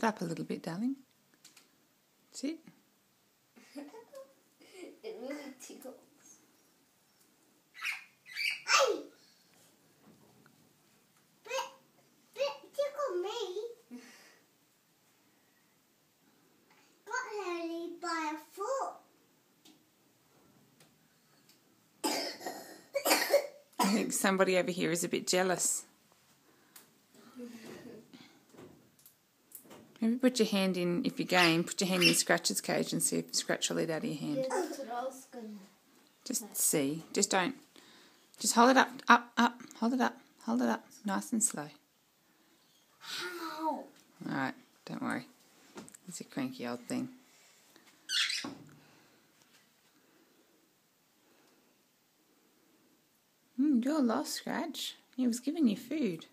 it up a little bit, darling. Sit. It really tickles. Tickle me. Got Harry by a foot. I think somebody over here is a bit jealous. Maybe put your hand in, if you're game, put your hand in Scratch's cage and see if Scratch will eat out of your hand. Yeah, that's what I was going to. Just see. Just don't. Just hold it up, up. Hold it up. Hold it up. Nice and slow. How? Alright, don't worry. It's a cranky old thing. You're lost, Scratch. He was giving you food.